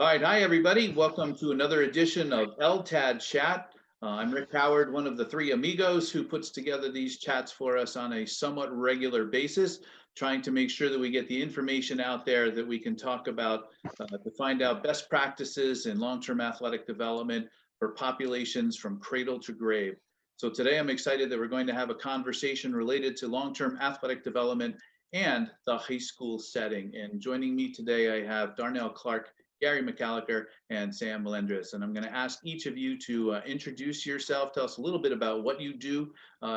All right, hi everybody. Welcome to another edition of LTADchat. I'm Rick Howard, one of the three amigos who puts together these chats for us on a somewhat regular basis, trying to make sure that we get the information out there that we can talk about to find out best practices in long-term athletic development for populations from cradle to grave. So today I'm excited that we're going to have a conversation related to long-term athletic development and the high school setting. And joining me today, I have Darnell Clark, Gary McAllister, and Sam Melendres. And I'm going to ask each of you to introduce yourself, tell us a little bit about what you do,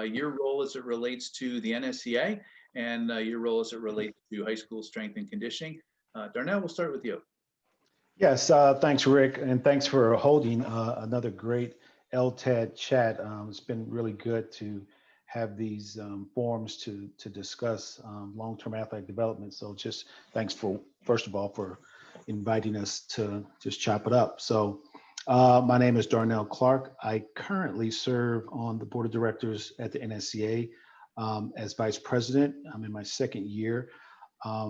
your role as it relates to the NSCA, and your role as it relates to high school strength and conditioning. Darnell, we'll start with you. Yes, thanks, Rick, and thanks for holding another great LTAD chat. It's been really good to have these forums to discuss long-term athletic development. So just thanks for, first of all, for inviting us to just chop it up. So my name is Darnell Clark. I currently serve on the board of directors at the NSCA as vice president. I'm in my second year as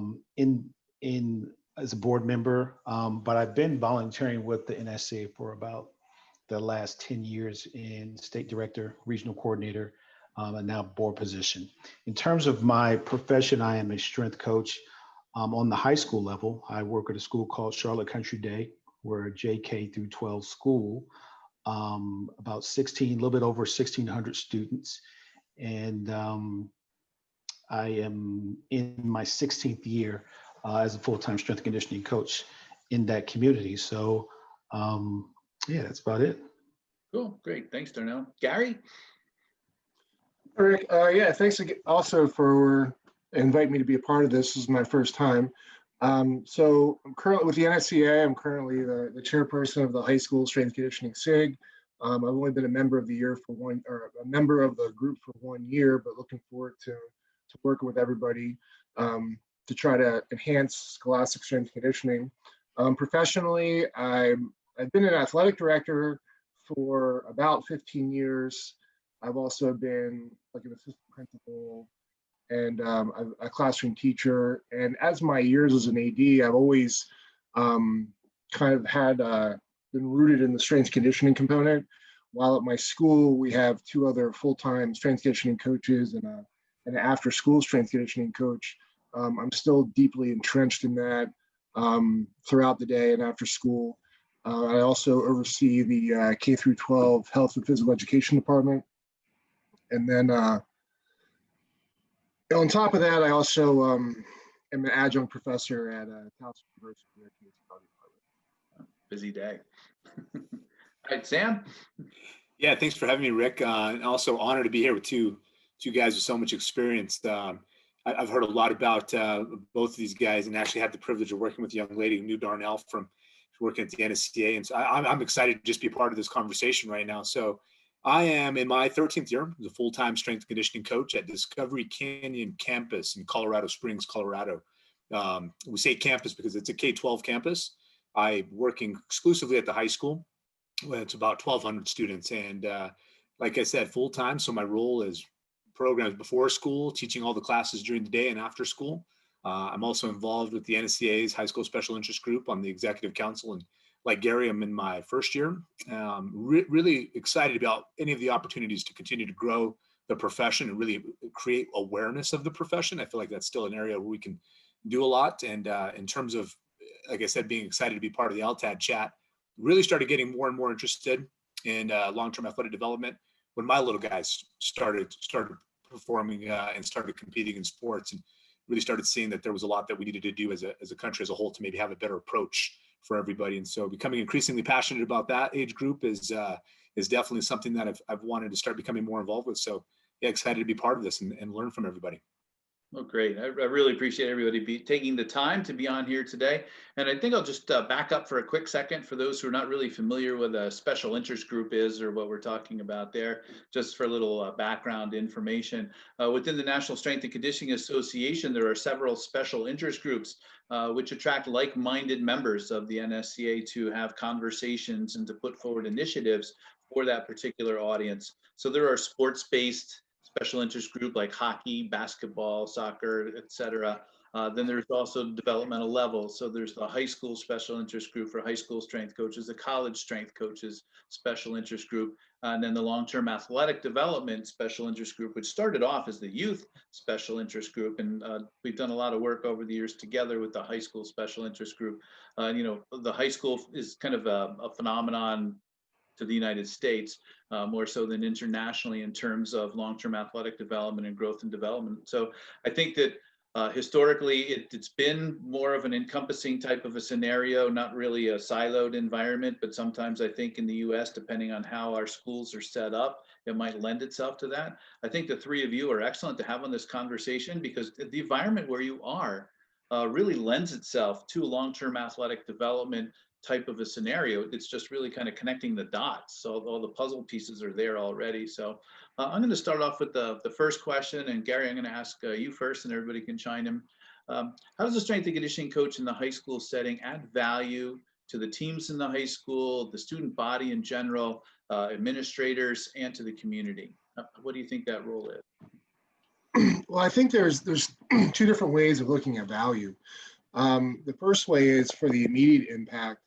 a board member, but I've been volunteering with the NSCA for about the last 10 years in state director, regional coordinator, and now board position. In terms of my profession, I am a strength coach. On the high school level, I work at a school called Charlotte Country Day. We're a JK through 12 school, about 16, a little bit over 1,600 students. And I am in my 16th year as a full-time strength and conditioning coach in that community. So yeah, that's about it. Cool, great, thanks Darnell. Gary? Rick, yeah, thanks also for inviting me to be a part of this. This is my first time. So I'm currently with the NSCA. I'm currently the chairperson of the high school strength and conditioning SIG. I've only been a member of the year for a member of the group for 1 year, but looking forward to working with everybody to try to enhance scholastic strength and conditioning. Professionally, I've been an athletic director for about 15 years. I've also been like an assistant principal and a classroom teacher. And as my years as an AD, I've always kind of had been rooted in the strength conditioning component. While at my school, we have two other full-time strength conditioning coaches and an after-school strength conditioning coach. I'm still deeply entrenched in that throughout the day and after school. I also oversee the K through 12 health and physical education department. And then on top of that, I also am an adjunct professor at Towson University. Busy day. All right, Sam? Yeah, thanks for having me, Rick. And also honored to be here with two guys with so much experience. I've heard a lot about both of these guys and actually had the privilege of working with a young lady who knew Darnell from working at the NSCA. And so I'm excited to just be part of this conversation right now. So I am in my 13th year as a full-time strength and conditioning coach at Discovery Canyon campus in Colorado Springs, Colorado. We say campus because it's a K-12 campus. I'm working exclusively at the high school. It's about 1,200 students. And like I said, full-time. So my role is programs before school, teaching all the classes during the day and after school. I'm also involved with the NSCA's high school special interest group on the executive council. And like Gary, I'm in my first year. Really excited about any of the opportunities to continue to grow the profession and really create awareness of the profession. I feel like that's still an area where we can do a lot. And in terms of, like I said, being excited to be part of the LTAD chat, really started getting more and more interested in long-term athletic development when my little guys started performing and started competing in sports, and really started seeing that there was a lot that we needed to do as a country as a whole to maybe have a better approach for everybody. And so becoming increasingly passionate about that age group is definitely something that I've wanted to start becoming more involved with. So yeah, excited to be part of this and learn from everybody. Well, great. I really appreciate everybody taking the time to be on here today. And I think I'll just back up for a quick second for those who are not really familiar with a special interest group is or what we're talking about there, just for a little background information. Within the National Strength and Conditioning Association, there are several special interest groups which attract like-minded members of the NSCA to have conversations and to put forward initiatives for that particular audience. So there are sports-based special interest group like hockey, basketball, soccer, etc. Then there's also developmental levels. So there's the high school special interest group for high school strength coaches, the college strength coaches special interest group, and then the long-term athletic development special interest group, which started off as the youth special interest group. And we've done a lot of work over the years together with the high school special interest group. The high school is kind of a phenomenon to the United States, more so than internationally in terms of long-term athletic development and growth and development. So I think that historically, it's been more of an encompassing type of a scenario, not really a siloed environment, but sometimes I think in the US, depending on how our schools are set up, it might lend itself to that. I think the three of you are excellent to have on this conversation because the environment where you are really lends itself to long-term athletic development type of a scenario. It's just really kind of connecting the dots. So all the puzzle pieces are there already. So I'm going to start off with the first question. And Gary, I'm going to ask you first and everybody can chime in. How does a strength and conditioning coach in the high school setting add value to the teams in the high school, the student body in general, administrators, and to the community? What do you think that role is? Well, I think there's two different ways of looking at value. The first way is for the immediate impact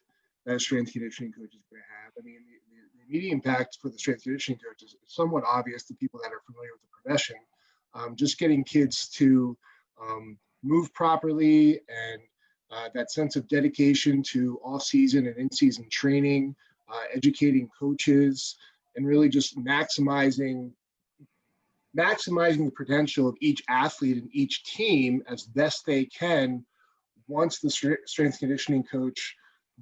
that a strength conditioning coach is going to have. I mean, the immediate impact for the strength conditioning coach is somewhat obvious to people that are familiar with the profession. Just getting kids to move properly and that sense of dedication to off-season and in-season training, educating coaches, and really just maximizing the potential of each athlete and each team as best they can once the strength conditioning coach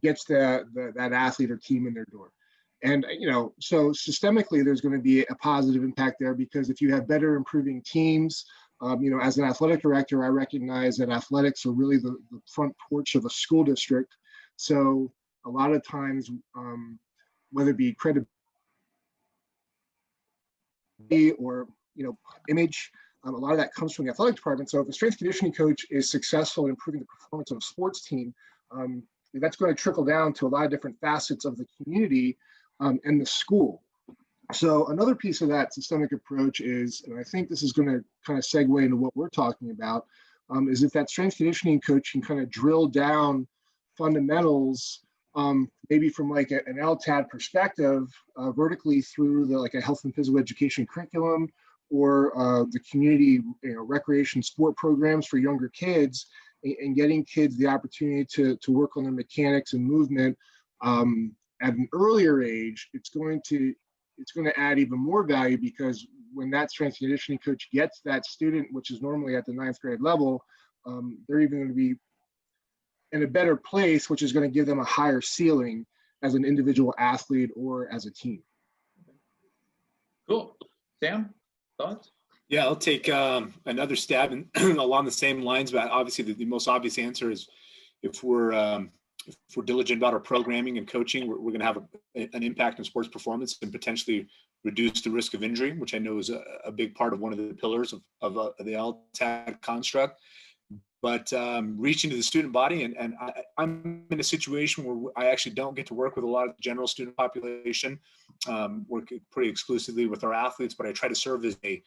gets that athlete or team in their door. And, so systemically, there's going to be a positive impact there because if you have better improving teams, as an athletic director, I recognize that athletics are really the front porch of a school district. So a lot of times, whether it be credibility or, image, a lot of that comes from the athletic department. So if a strength conditioning coach is successful in improving the performance of a sports team, that's going to trickle down to a lot of different facets of the community and the school. So another piece of that systemic approach is, and I think this is going to kind of segue into what we're talking about, is if that strength conditioning coach can kind of drill down fundamentals, maybe from like an LTAD perspective, vertically through a health and physical education curriculum, or the community recreation sport programs for younger kids, and getting kids the opportunity to work on their mechanics and movement at an earlier age, it's going to add even more value because when that strength conditioning coach gets that student, which is normally at the 9th grade level, they're even going to be in a better place, which is going to give them a higher ceiling as an individual athlete or as a team. Cool. Sam, thoughts? Yeah, I'll take another stab along the same lines, but obviously the most obvious answer is if we're diligent about our programming and coaching, we're going to have an impact on sports performance and potentially reduce the risk of injury, which I know is a big part of one of the pillars of the LTAD construct. But reaching to the student body, and I'm in a situation where I actually don't get to work with a lot of the general student population, work pretty exclusively with our athletes, but I try to serve as a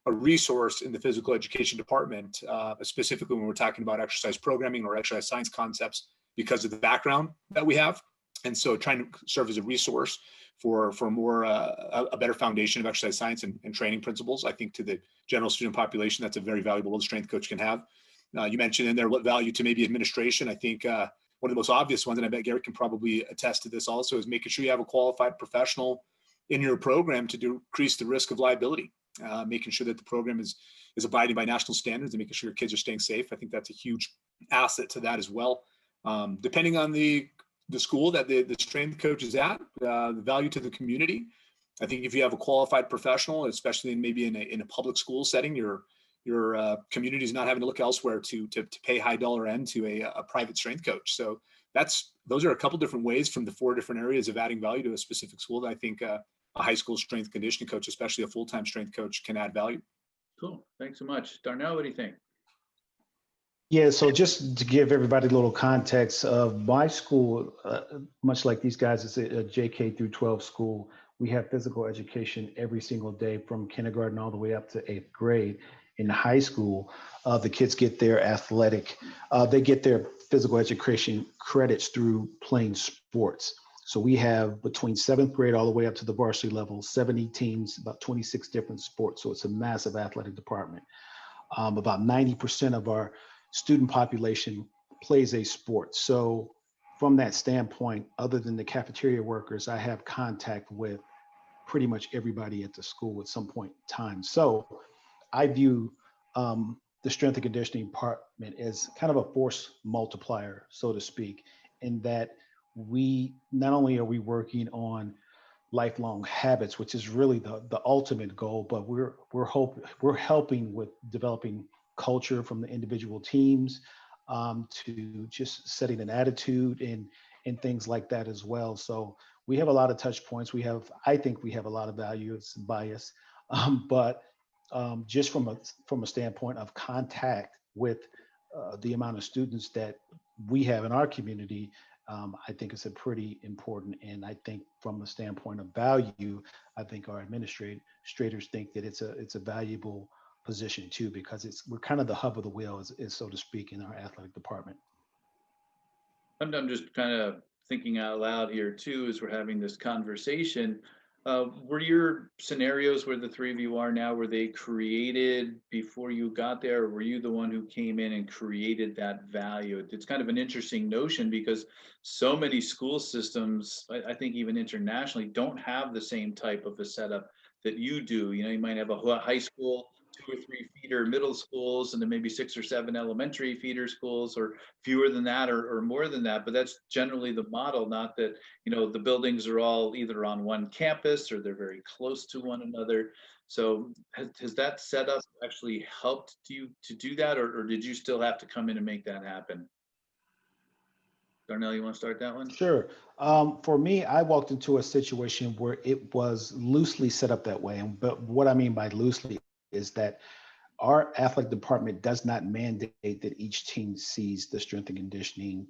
resource in the physical education department, specifically when we're talking about exercise programming or exercise science concepts because of the background that we have. And so trying to serve as a resource for more a better foundation of exercise science and training principles, I think to the general student population, that's a very valuable role the strength coach can have. You mentioned in there what value to maybe administration. I think one of the most obvious ones, and I bet Gary can probably attest to this also, is making sure you have a qualified professional in your program to decrease the risk of liability, making sure that the program is abiding by national standards and making sure your kids are staying safe. I think that's a huge asset to that as well. Depending on the school that the strength coach is at, the value to the community. I think if you have a qualified professional, especially maybe in a public school setting, your community is not having to look elsewhere to pay high dollar end to a private strength coach. So those are a couple different ways from the 4 different areas of adding value to a specific school that I think a high school strength conditioning coach, especially a full-time strength coach, can add value. Cool. Thanks so much. Darnell, what do you think? Yeah, so just to give everybody a little context of my school, much like these guys, it's a JK through 12 school. We have physical education every single day from kindergarten all the way up to 8th grade. in high school, the kids get their they get their physical education credits through playing sports. So we have between 7th grade all the way up to the varsity level, 70 teams, about 26 different sports. So it's a massive athletic department. About 90% of our student population plays a sport. So from that standpoint, other than the cafeteria workers, I have contact with pretty much everybody at the school at some point in time. So I view the strength and conditioning department as kind of a force multiplier, so to speak, in that we not only are we working on lifelong habits, which is really the ultimate goal, but we're helping with developing culture from the individual teams to just setting an attitude and things like that as well. So we have a lot of touch points. I think we have a lot of value. It's bias, but just from a standpoint of contact with the amount of students that we have in our community, I think it's a pretty important. And I think from a standpoint of value, I think our administrators think that it's a valuable position too, because we're kind of the hub of the wheel, is so to speak, in our athletic department. I'm just kind of thinking out loud here too, as we're having this conversation. Were your scenarios where the three of you are now, were they created before you got there, or were you the one who came in and created that value? It's kind of an interesting notion because so many school systems, I think even internationally, don't have the same type of a setup that you do. You know, you might have a high school, 2 or 3 feeder middle schools, and then maybe 6 or 7 elementary feeder schools, or fewer than that, or more than that. But that's generally the model, not that, you know, the buildings are all either on one campus or they're very close to one another. So has that setup actually helped you to do that, or did you still have to come in and make that happen? Darnell, you want to start that one? Sure. For me, I walked into a situation where it was loosely set up that way. But what I mean by loosely is that our athletic department does not mandate that each team sees the strength and conditioning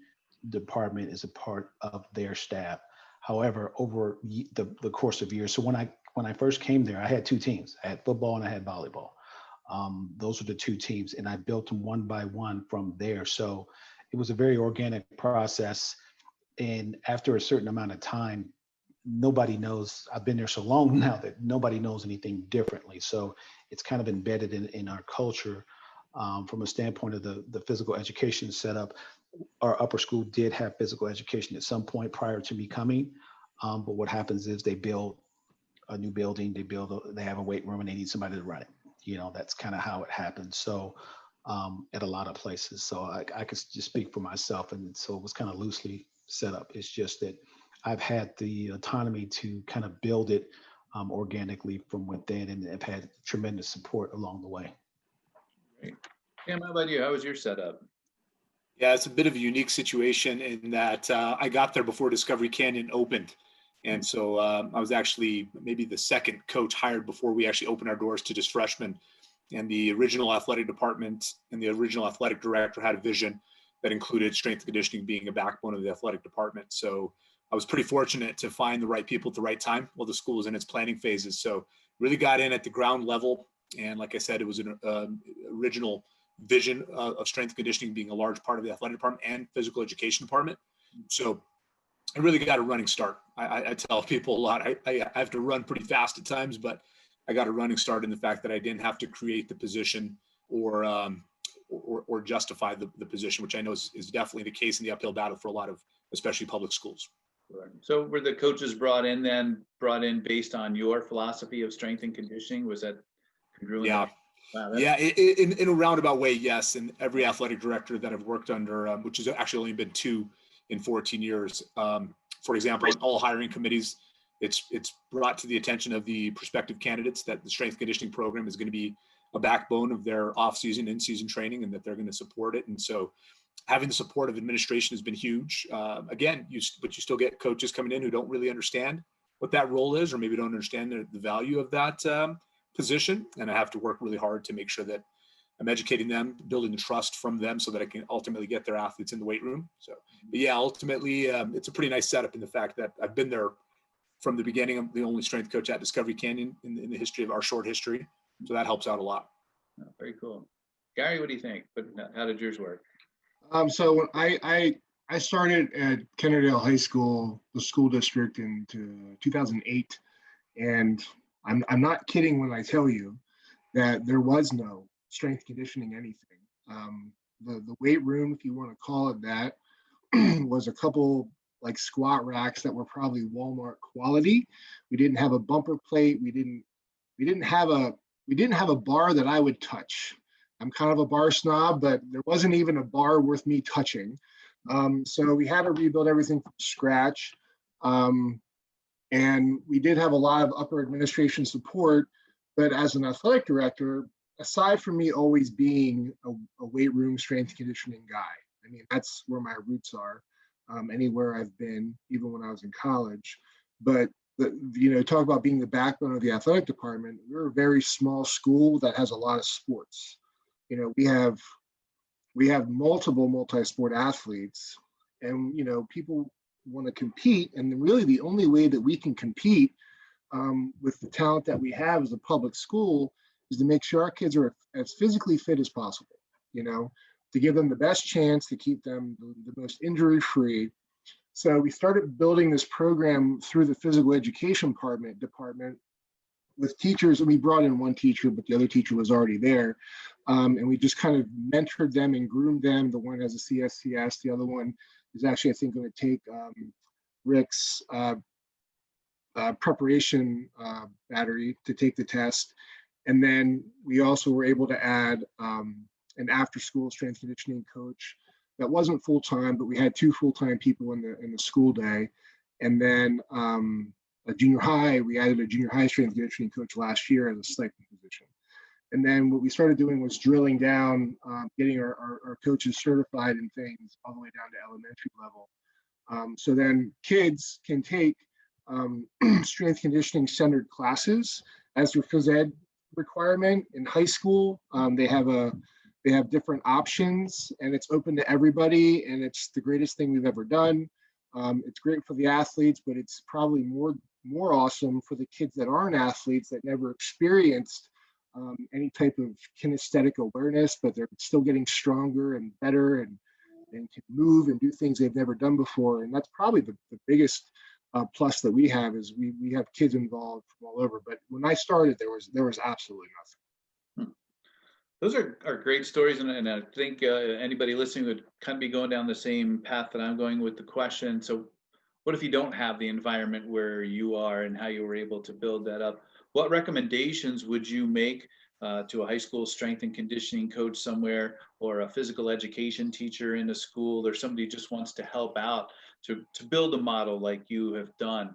department as a part of their staff. However, over the course of years, so when I first came there, I had 2 teams. I had football and I had volleyball. Those were the 2 teams, and I built them one by one from there. So it was a very organic process. And after a certain amount of time, nobody knows, I've been there so long now that nobody knows anything differently. So it's kind of embedded in our culture. From a standpoint of the physical education setup, our upper school did have physical education at some point prior to me coming. But what happens is they build a new building, they have a weight room and they need somebody to run it. You know, that's kind of how it happens. So at a lot of places. So I could just speak for myself. And so it was kind of loosely set up. It's just that I've had the autonomy to kind of build it organically from within, and have had tremendous support along the way. Great. Cam, how about you? How was your setup? Yeah, it's a bit of a unique situation in that I got there before Discovery Canyon opened. And so I was actually maybe the second coach hired before we actually opened our doors to just freshmen. And the original athletic department and the original athletic director had a vision that included strength and conditioning being a backbone of the athletic department. So I was pretty fortunate to find the right people at the right time while the school was in its planning phases. So really got in at the ground level. And like I said, it was an original vision of strength and conditioning being a large part of the athletic department and physical education department. So I really got a running start. I tell people a lot, I have to run pretty fast at times, but I got a running start in the fact that I didn't have to create the position or justify the position, which I know is definitely the case in the uphill battle for a lot of, especially public schools. So were the coaches brought in based on your philosophy of strength and conditioning? Was that congruent? Yeah. Wow, yeah, in a roundabout way, yes. And every athletic director that I've worked under, which has actually only been 2 in 14 years, for example, in all hiring committees, it's brought to the attention of the prospective candidates that the strength conditioning program is going to be a backbone of their off-season, in-season training, and that they're going to support it. And so having the support of administration has been huge. Again, but you still get coaches coming in who don't really understand what that role is, or maybe don't understand the value of that position. And I have to work really hard to make sure that I'm educating them, building the trust from them so that I can ultimately get their athletes in the weight room. So, but yeah, ultimately, it's a pretty nice setup in the fact that I've been there from the beginning. I'm the only strength coach at Discovery Canyon in the history of our short history. So that helps out a lot. Oh, very cool. Gary, what do you think? But how did yours work? So when I started at Kennerdale High School, the school district, in 2008, and I'm not kidding when I tell you that there was no strength conditioning anything. The weight room, if you want to call it that, was a couple like squat racks that were probably Walmart quality. We didn't have a bumper plate. We didn't have a bar that I would touch. I'm kind of a bar snob, but there wasn't even a bar worth me touching. So we had to rebuild everything from scratch. Um, and we did have a lot of upper administration support, but as an athletic director, aside from me always being a weight room strength and conditioning guy, I mean, that's where my roots are, anywhere I've been, even when I was in college. But talk about being the backbone of the athletic department. We're a very small school that has a lot of sports. We have multiple multi-sport athletes, and people want to compete, and really the only way that we can compete with the talent that we have as a public school is to make sure our kids are as physically fit as possible, to give them the best chance to keep them the most injury free. So we started building this program through the physical education department with teachers, and we brought in one teacher, but the other teacher was already there. And we just kind of mentored them and groomed them. The one has a CSCS, the other one is actually, I think, going to take Rick's preparation battery to take the test. And then we also were able to add an after-school strength conditioning coach that wasn't full-time, but we had 2 full-time people in the school day. And then a junior high, we added a junior high strength conditioning coach last year as a stipend position. And then what we started doing was drilling down, getting our coaches certified in things all the way down to elementary level. So then kids can take strength conditioning centered classes as their phys ed requirement in high school. They have different options, and it's open to everybody, and it's the greatest thing we've ever done. It's great for the athletes, but it's probably more awesome for the kids that aren't athletes, that never experienced any type of kinesthetic awareness, but they're still getting stronger and better and can move and do things they've never done before. And that's probably the biggest plus that we have, is we have kids involved from all over. But when I started, there was absolutely nothing. Those are great stories, and I think anybody listening would kind of be going down the same path that I'm going with the question. So what if you don't have the environment where you are, and how you were able to build that up? What recommendations would you make to a high school strength and conditioning coach somewhere, or a physical education teacher in a school, or somebody who just wants to help out to build a model like you have done?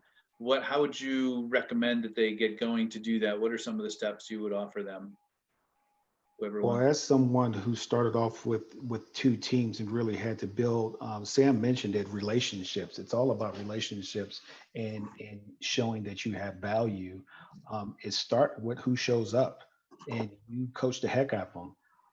How would you recommend that they get going to do that? What are some of the steps you would offer them? Well, as someone who started off with 2 teams and really had to build, Sam mentioned it, relationships. It's all about relationships and showing that you have value. It starts with who shows up, and you coach the heck out of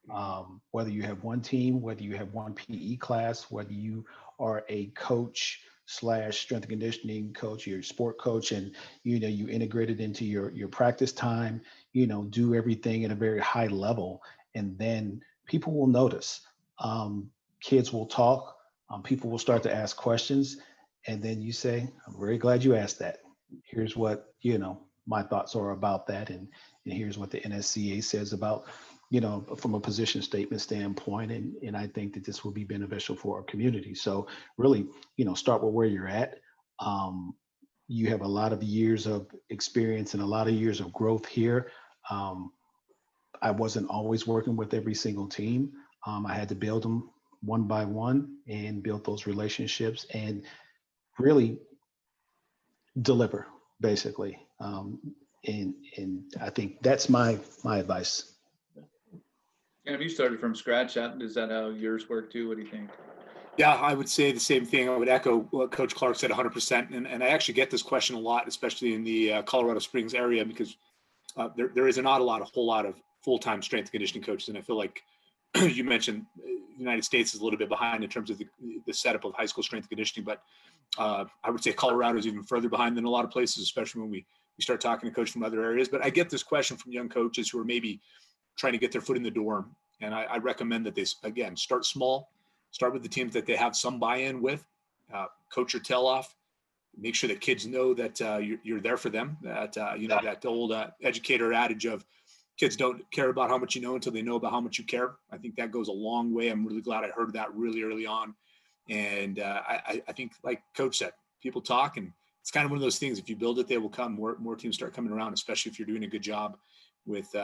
them. Whether you have one team, whether you have one PE class, whether you are a coach / strength and conditioning coach, you're a sport coach, and you integrate it into your practice time, do everything at a very high level, and then people will notice. Kids will talk, people will start to ask questions, and then you say, I'm very glad you asked that. Here's what my thoughts are about that, and here's what the NSCA says about from a position statement standpoint, and I think that this will be beneficial for our community. So really, start with where you're at. You have a lot of years of experience and a lot of years of growth here. I wasn't always working with every single team. I had to build them one by one and build those relationships and really deliver, basically. And I think that's my advice. And if you started from scratch, is that how yours work too? What do you think? Yeah, I would say the same thing. I would echo what Coach Clark said 100%. And I actually get this question a lot, especially in the Colorado Springs area, because there is not a whole lot of full-time strength and conditioning coaches. And I feel like you mentioned the United States is a little bit behind in terms of the setup of high school strength and conditioning. But I would say Colorado is even further behind than a lot of places, especially when we start talking to coaches from other areas. But I get this question from young coaches who are maybe trying to get their foot in the door. And I recommend that they, again, start small, start with the teams that they have some buy-in with, coach your tail off, make sure that kids know that you're there for them, that, that old educator adage of kids don't care about how much you know until they know about how much you care. I think that goes a long way. I'm really glad I heard that really early on. And I think, like Coach said, people talk, and it's kind of one of those things. If you build it, they will come. More teams start coming around, especially if you're doing a good job with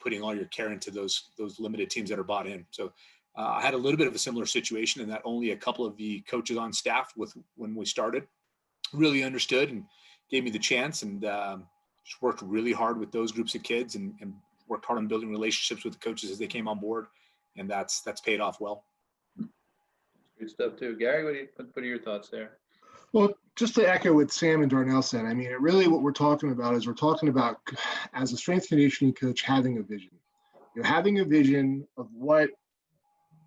putting all your care into those limited teams that are bought in. So I had a little bit of a similar situation in that only a couple of the coaches on staff when we started really understood and gave me the chance, and just worked really hard with those groups of kids and worked hard on building relationships with the coaches as they came on board, and that's paid off well. Good stuff too. Gary, what are your thoughts there? Well, just to echo what Sam and Darnell said, I mean, really what we're talking about is as a strength conditioning coach, having a vision. You're having a vision of what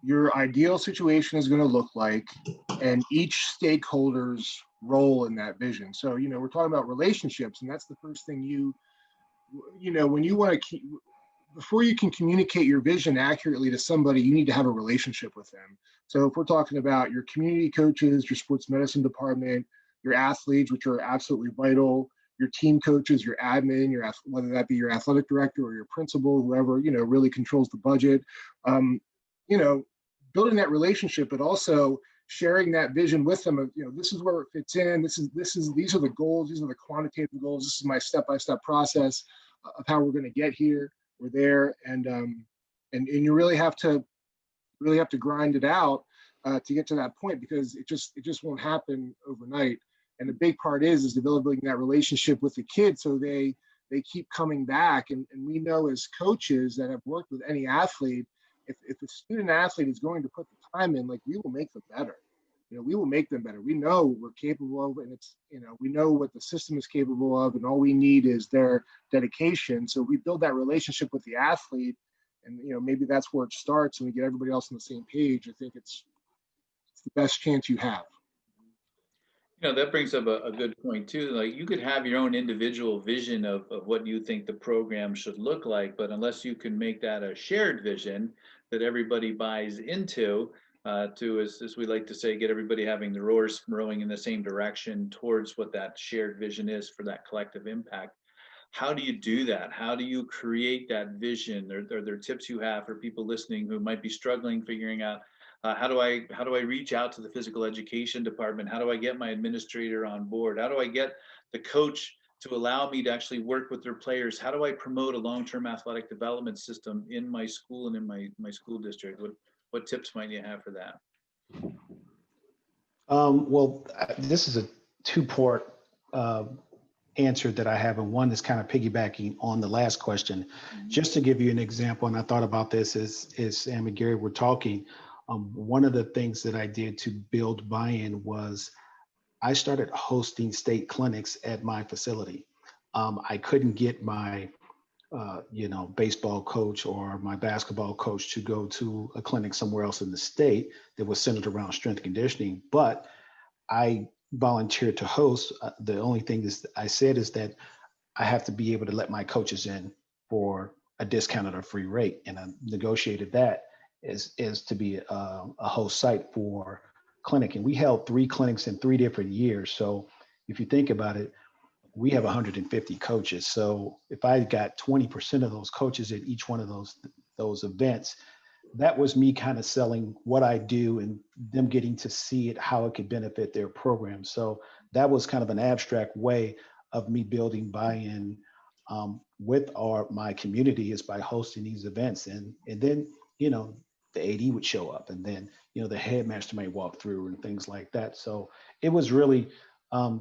your ideal situation is going to look like and each stakeholder's role in that vision. So, we're talking about relationships, and that's the first thing when you want to before you can communicate your vision accurately to somebody, you need to have a relationship with them. So if we're talking about your community coaches, your sports medicine department, your athletes, which are absolutely vital, your team coaches, your admin, whether that be your athletic director or your principal, whoever, really controls the budget, building that relationship, but also sharing that vision with them of, this is where it fits in. These are the goals. These are the quantitative goals. This is my step-by-step process of how we're going to get here. We're there, and you really have to grind it out to get to that point, because it just won't happen overnight. And the big part is developing that relationship with the kids so they keep coming back. And we know as coaches that have worked with any athlete, if a student athlete is going to put the time in, like, we will make them better. We will make them better. We know we're capable of, and it's, we know what the system is capable of, and all we need is their dedication. So we build that relationship with the athlete, and, maybe that's where it starts, and we get everybody else on the same page. I think it's the best chance you have. That brings up a good point too. Like, you could have your own individual vision of what you think the program should look like, but unless you can make that a shared vision that everybody buys into, as we like to say, get everybody having the oars rowing in the same direction towards what that shared vision is for that collective impact. How do you do that? How do you create that vision? Are there tips you have for people listening who might be struggling figuring out, how do I reach out to the physical education department? How do I get my administrator on board? How do I get the coach to allow me to actually work with their players? How do I promote a long-term athletic development system in my school and in my school district? What tips might you have for that? Well, this is a two-part answer that I have, and one is kind of piggybacking on the last question. Just to give you an example, and I thought about this as Sam and Gary were talking, one of the things that I did to build buy-in was I started hosting state clinics at my facility. I couldn't get my baseball coach or my basketball coach to go to a clinic somewhere else in the state that was centered around strength conditioning, but I volunteered to host. The only thing I said is that I have to be able to let my coaches in for a discounted or free rate, and I negotiated that as to be a host site for clinic. And we held 3 clinics in 3 different years. So if you think about it, we have 150 coaches. So if I got 20% of those coaches at each one of those events, that was me kind of selling what I do and them getting to see it, how it could benefit their program. So that was kind of an abstract way of me building buy-in with my community, is by hosting these events. And then, the AD would show up, and then, the headmaster might walk through and things like that. So it was really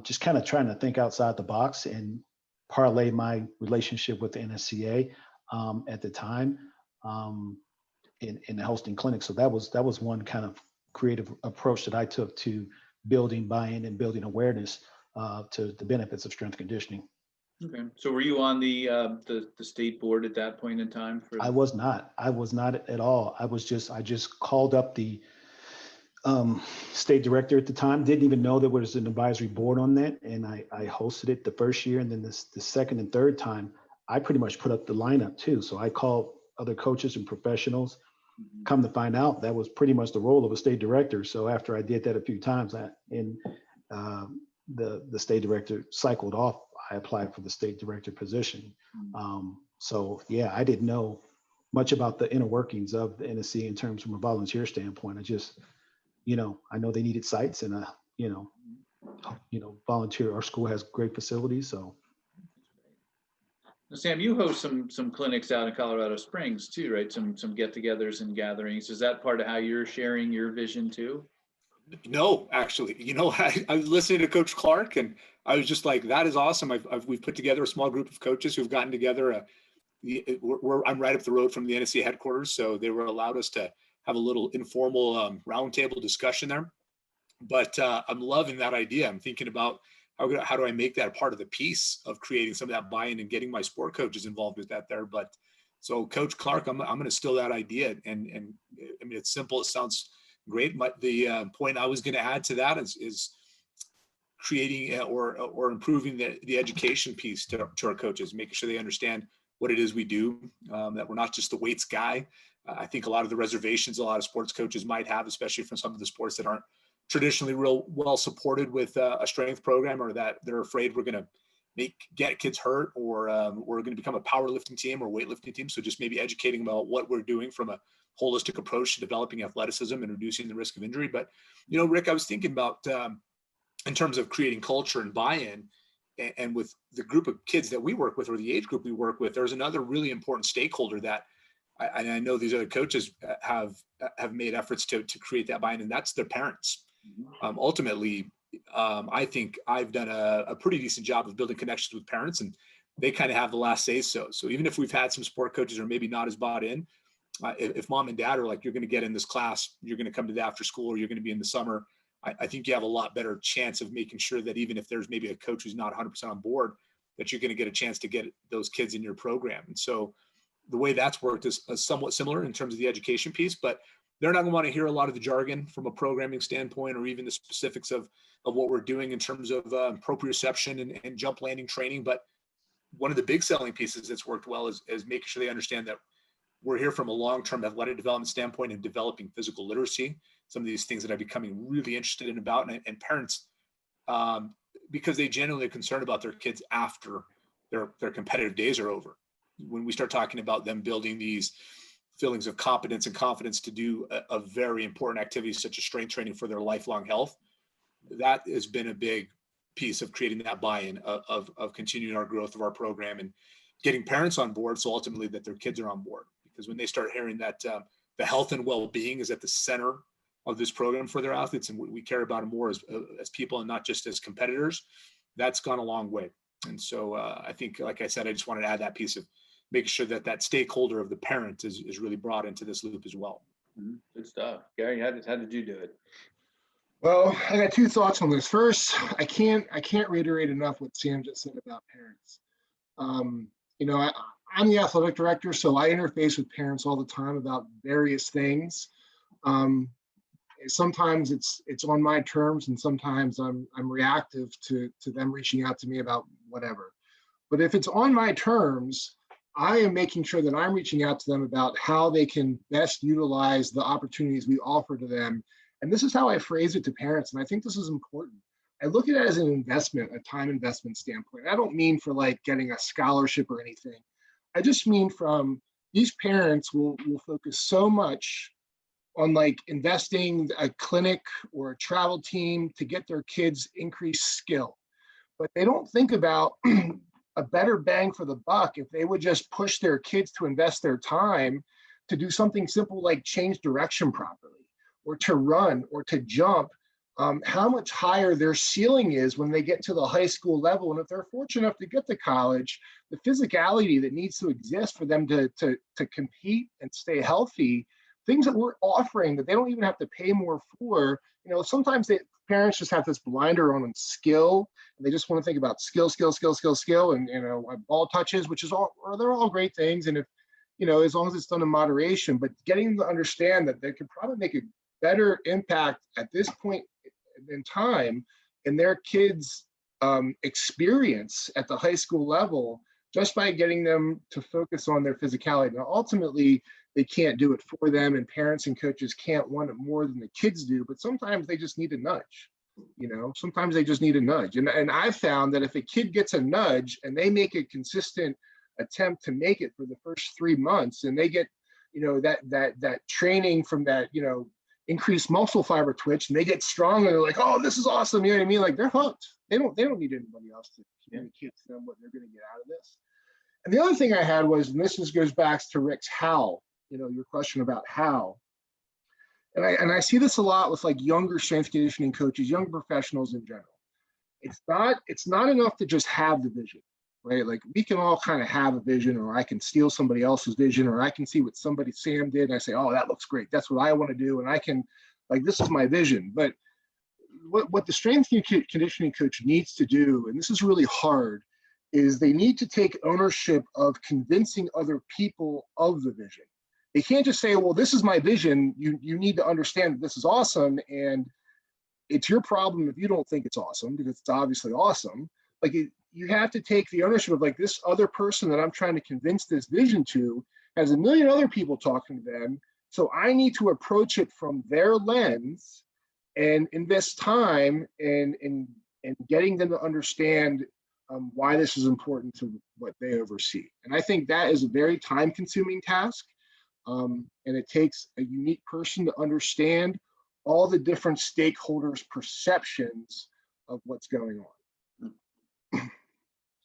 just kind of trying to think outside the box and parlay my relationship with the NSCA at the time in hosting clinics. So that was one kind of creative approach that I took to building buy-in and building awareness to the benefits of strength conditioning. Okay. So were you on the state board at that point in time? I was not at all. I just called up the state director at the time, didn't even know there was an advisory board on that. And I hosted it the first year. And then the second and third time, I pretty much put up the lineup too. So I called other coaches and professionals. Come to find out, that was pretty much the role of a state director. So after I did that a few times, the state director cycled off, I applied for the state director position. So yeah, I didn't know much about the inner workings of the NSC in terms from a volunteer standpoint. I just, I know they needed sites, and volunteer. Our school has great facilities, so. Sam, you host some clinics out in Colorado Springs too, right? Some get-togethers and gatherings. Is that part of how you're sharing your vision too? No, actually, I was listening to Coach Clark, and I was just like, that is awesome. We've put together a small group of coaches who've gotten together. I'm right up the road from the NSC headquarters, so they were allowed us to have a little informal roundtable discussion there. But I'm loving that idea. I'm thinking about how do I make that a part of the piece of creating some of that buy-in and getting my sport coaches involved with that there. But so Coach Clark, I'm going to steal that idea. And I mean, it's simple. It sounds great. But the point I was going to add to that is creating or improving the education piece to our coaches, making sure they understand what it is we do, that we're not just the weights guy. I think a lot of the reservations a lot of sports coaches might have, especially from some of the sports that aren't traditionally real well supported with a strength program, or that they're afraid we're going to get kids hurt, or we're going to become a powerlifting team or weightlifting team. So just maybe educating about what we're doing from a holistic approach to developing athleticism and reducing the risk of injury. But, Rick, I was thinking about in terms of creating culture and buy-in, and with the group of kids that we work with, or the age group we work with, there's another really important stakeholder that I know these other coaches have made efforts to create that buy-in, and that's their parents. Ultimately, I think I've done a pretty decent job of building connections with parents, and they kind of have the last say so. So even if we've had some sport coaches who are maybe not as bought in, if mom and dad are like, you're going to get in this class, you're going to come to the after school, or you're going to be in the summer, I think you have a lot better chance of making sure that even if there's maybe a coach who's not 100% on board, that you're going to get a chance to get those kids in your program. And so the way that's worked is somewhat similar in terms of the education piece, but they're not going to want to hear a lot of the jargon from a programming standpoint, or even the specifics of what we're doing in terms of proprioception and jump landing training. But one of the big selling pieces that's worked well is making sure they understand that we're here from a long-term athletic development standpoint and developing physical literacy, some of these things that I'm becoming really interested in about, and parents, because they genuinely are concerned about their kids after their competitive days are over. When we start talking about them building these feelings of competence and confidence to do a very important activity such as strength training for their lifelong health, that has been a big piece of creating that buy-in of continuing our growth of our program and getting parents on board, so ultimately that their kids are on board. Because when they start hearing that the health and well-being is at the center of this program for their athletes, and we care about them more as people and not just as competitors, that's gone a long way. And so I think, like I said, I just wanted to add that piece of making sure that stakeholder of the parent is really brought into this loop as well. Good stuff. Gary, how did you do it? Well, I got two thoughts on this. First, I can't reiterate enough what Sam just said about parents. I'm the athletic director, so I interface with parents all the time about various things. Sometimes it's on my terms, and sometimes I'm reactive to them reaching out to me about whatever. But if it's on my terms, I am making sure that I'm reaching out to them about how they can best utilize the opportunities we offer to them. And this is how I phrase it to parents, and I think this is important. I look at it as an investment, a time investment standpoint. I don't mean for like getting a scholarship or anything. I just mean from these parents will focus so much on like investing a clinic or a travel team to get their kids increased skill. But they don't think about a better bang for the buck if they would just push their kids to invest their time to do something simple like change direction properly, or to run, or to jump. How much higher their ceiling is when they get to the high school level. And if they're fortunate enough to get to college, the physicality that needs to exist for them to compete and stay healthy, things that we're offering that they don't even have to pay more for. Sometimes parents just have this blinder on skill, and they just want to think about skill, and ball touches, which is they're all great things. And if, as long as it's done in moderation, but getting them to understand that they could probably make a better impact at this point in time in their kids' experience at the high school level just by getting them to focus on their physicality. Now, ultimately, they can't do it for them, and parents and coaches can't want it more than the kids do, but sometimes they just need a nudge. Sometimes they just need a nudge. And I've found that if a kid gets a nudge and they make a consistent attempt to make it for the first 3 months, and they get, that training from that, increased muscle fiber twitch, and they get strong, and they're like, oh, this is awesome. You know what I mean? Like, they're hooked. They don't need anybody else to communicate to them what they're going to get out of this. And the other thing I had was, and this just goes back to Rick's how, your question about how. And I see this a lot with like younger strength conditioning coaches, young professionals in general. It's not enough to just have the vision, right? Like, we can all kind of have a vision, or I can steal somebody else's vision, or I can see what Sam did and I say, oh, that looks great. That's what I want to do. And I can, like, this is my vision. But what the strength conditioning coach needs to do, and this is really hard, is they need to take ownership of convincing other people of the vision. They can't just say, well, this is my vision. You need to understand that this is awesome, and it's your problem if you don't think it's awesome, because it's obviously awesome. Like, you have to take the ownership of, like, this other person that I'm trying to convince this vision to has a million other people talking to them. So I need to approach it from their lens and invest time in getting them to understand why this is important to what they oversee. And I think that is a very time-consuming task. And it takes a unique person to understand all the different stakeholders' perceptions of what's going on.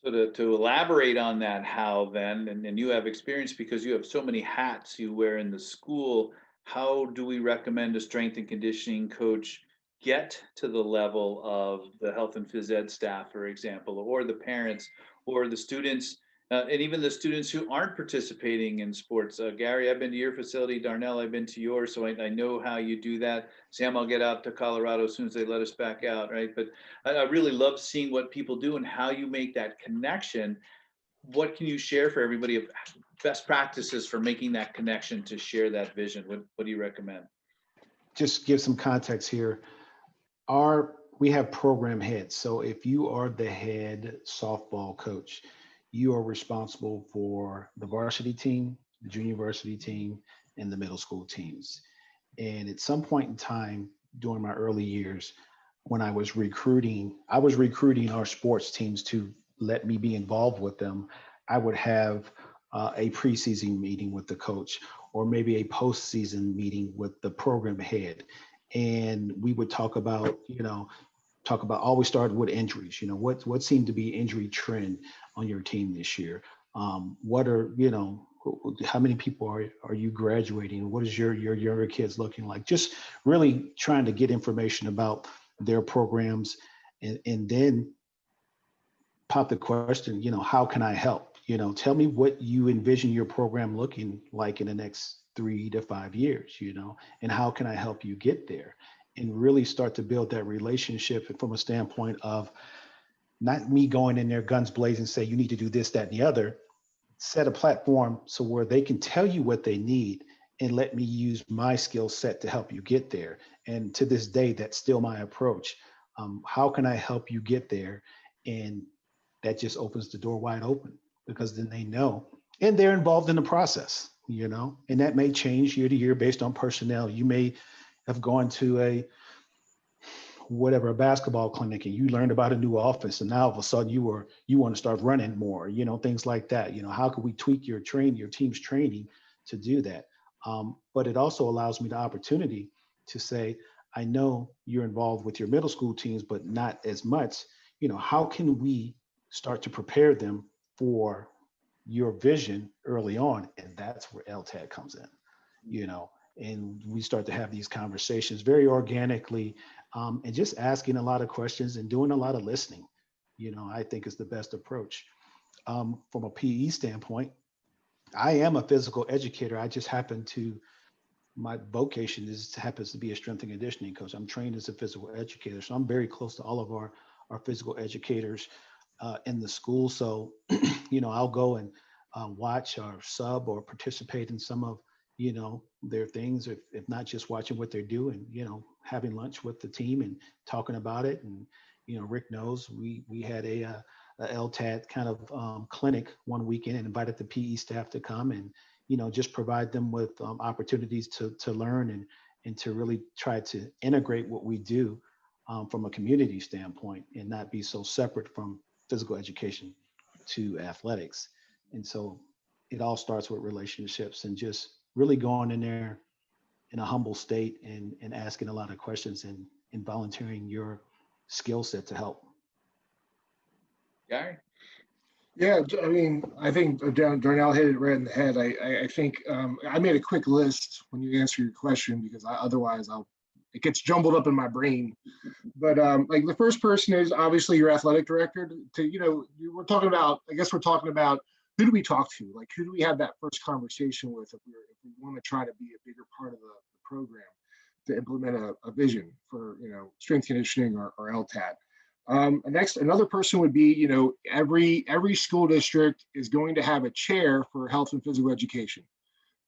So to elaborate on that how then, and you have experience because you have so many hats you wear in the school, how do we recommend a strength and conditioning coach get to the level of the health and phys ed staff, for example, or the parents or the students, and even the students who aren't participating in sports? Gary, I've been to your facility. Darnell, I've been to yours, so I know how you do that. Sam, I'll get out to Colorado as soon as they let us back out, right? But I really love seeing what people do and how you make that connection. What can you share for everybody of best practices for making that connection to share that vision? What do you recommend? Just give some context here. We have program heads. So if you are the head softball coach, you are responsible for the varsity team, the junior varsity team, and the middle school teams. And at some point in time during my early years, when I was recruiting our sports teams to let me be involved with them. I would have a preseason meeting with the coach, or maybe a postseason meeting with the program head. And we would talk about, always start with injuries. What seemed to be injury trend on your team this year? What are, how many people are you graduating? What is your younger kids looking like? Just really trying to get information about their programs, and then pop the question, how can I help? Tell me what you envision your program looking like in the next 3 to 5 years, and how can I help you get there? And really start to build that relationship from a standpoint of not me going in there guns blazing, say, you need to do this, that, and the other. Set a platform so where they can tell you what they need and let me use my skill set to help you get there. And to this day, that's still my approach. How can I help you get there? And that just opens the door wide open, because then they know, and they're involved in the process, and that may change year to year based on personnel. You may have gone to a basketball clinic, and you learned about a new offense, and now all of a sudden you want to start running more, things like that. How can we tweak your team's training to do that? But it also allows me the opportunity to say, I know you're involved with your middle school teams, but not as much. How can we start to prepare them for your vision early on? And that's where LTAD comes in, and we start to have these conversations very organically, and just asking a lot of questions and doing a lot of listening, I think is the best approach. From a PE standpoint, I am a physical educator. I just my vocation happens to be a strength and conditioning coach. I'm trained as a physical educator. So I'm very close to all of our physical educators in the school. So, I'll go and watch or sub or participate in some of, their things, if not just watching what they're doing, having lunch with the team and talking about it. And, Rick knows we had a a LTAD kind of clinic one weekend and invited the PE staff to come and, just provide them with opportunities to learn and to really try to integrate what we do from a community standpoint and not be so separate from physical education to athletics. And so it all starts with relationships and just really going in there in a humble state and asking a lot of questions and volunteering your skill set to help. Gary? Yeah, I mean, I think Darnell hit it right in the head. I think I made a quick list when you answer your question because otherwise it gets jumbled up in my brain. But like the first person is obviously your athletic director. We're talking about who do we talk to? Like who do we have that first conversation with if we want to try to be a bigger part of the program to implement a vision for strength conditioning or LTAT. Another person would be, every school district is going to have a chair for health and physical education.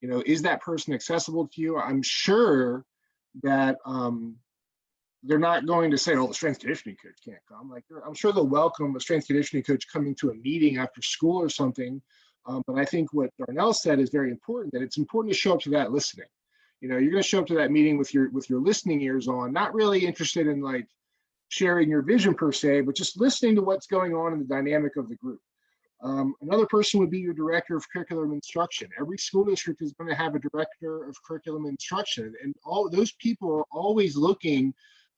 Is that person accessible to you? I'm sure that they're not going to say, oh, the strength conditioning coach can't come. I'm sure they'll welcome a strength conditioning coach coming to a meeting after school or something. But I think what Darnell said is very important, that it's important to show up to that listening. You're going to show up to that meeting with your listening ears on, not really interested in like sharing your vision per se, but just listening to what's going on in the dynamic of the group. Another person would be your director of curriculum instruction. Every school district is going to have a director of curriculum instruction, and all those people are always looking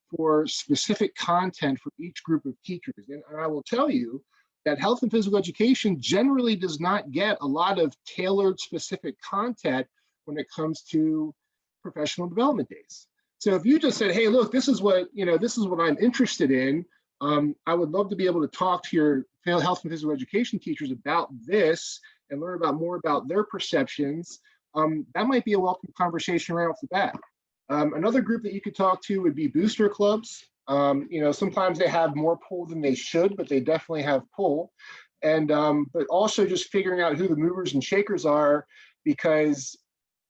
for specific content for each group of teachers. And I will tell you that health and physical education generally does not get a lot of tailored specific content when it comes to professional development days. So if you just said, hey, look, this is what I'm interested in. I would love to be able to talk to your health and physical education teachers about this and learn more about their perceptions. That might be a welcome conversation right off the bat. Another group that you could talk to would be booster clubs. Sometimes they have more pull than they should, but they definitely have pull. And but also just figuring out who the movers and shakers are, because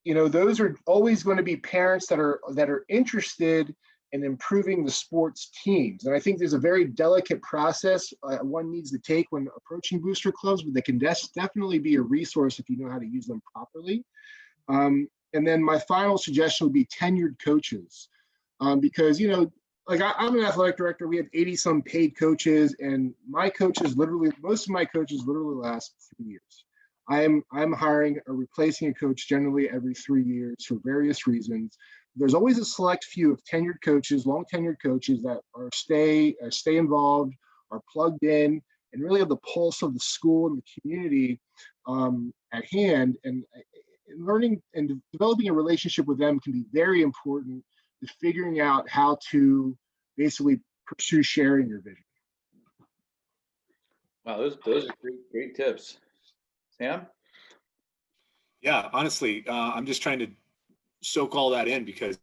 those are always going to be parents that are interested in improving the sports teams. And I think there's a very delicate process one needs to take when approaching booster clubs, but they can definitely be a resource if you know how to use them properly. And then my final suggestion would be tenured coaches, because I'm an athletic director. We have 80 some paid coaches, and most of my coaches literally last 3 years. I'm hiring or replacing a coach generally every 3 years for various reasons. There's always a select few of tenured coaches, long tenured coaches that stay involved, are plugged in, and really have the pulse of the school and the community at hand. And learning and developing a relationship with them can be very important to figuring out how to basically pursue sharing your vision. Wow, those are great tips. Sam? Yeah, honestly, I'm just trying to soak all that in because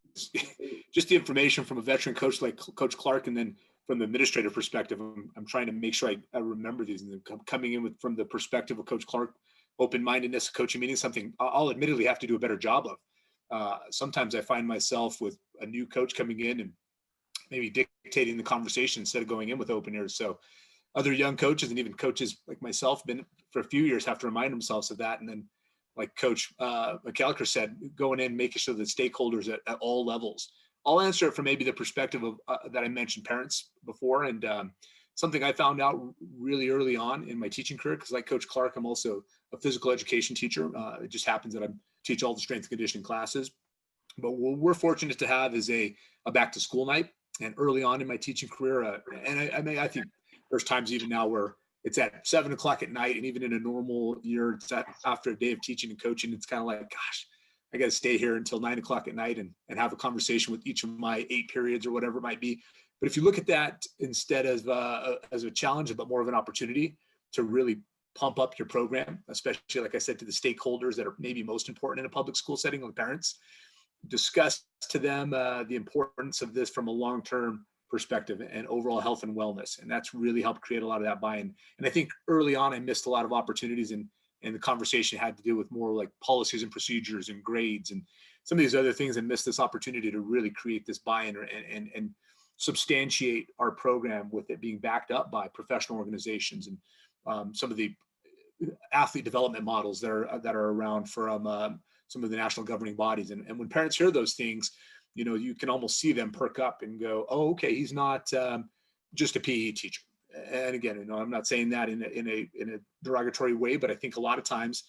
just the information from a veteran coach like Coach Clark, and then from the administrative perspective, I'm trying to make sure I remember these, and then coming in from the perspective of Coach Clark, open-mindedness, coaching meaning something I'll admittedly have to do a better job of. Sometimes I find myself with a new coach coming in and maybe dictating the conversation instead of going in with open ears. So other young coaches and even coaches like myself been for a few years have to remind themselves of that. And then like Coach McAllister said, going in, making sure that stakeholders at all levels. I'll answer it from maybe the perspective of that I mentioned parents before. And something I found out really early on in my teaching career, because like Coach Clark, I'm also a physical education teacher. It just happens that I teach all the strength and conditioning classes. But what we're fortunate to have is a back to school night. And early on in my teaching career, I think there's times even now where it's at 7 o'clock at night, and even in a normal year, it's after a day of teaching and coaching, it's kind of like, gosh, I got to stay here until 9 o'clock at night and have a conversation with each of my 8 periods or whatever it might be. But if you look at that instead of as a challenge, but more of an opportunity to really pump up your program, especially, like I said, to the stakeholders that are maybe most important in a public school setting, like parents, discuss to them the importance of this from a long-term perspective and overall health and wellness. And that's really helped create a lot of that buy-in. And I think early on, I missed a lot of opportunities, and the conversation had to do with more like policies and procedures and grades and some of these other things, and missed this opportunity to really create this buy-in and substantiate our program with it being backed up by professional organizations and some of the athlete development models that are around from some of the national governing bodies. And when parents hear those things, you can almost see them perk up and go, oh, okay, he's not just a PE teacher. And again, I'm not saying that in a derogatory way, but I think a lot of times,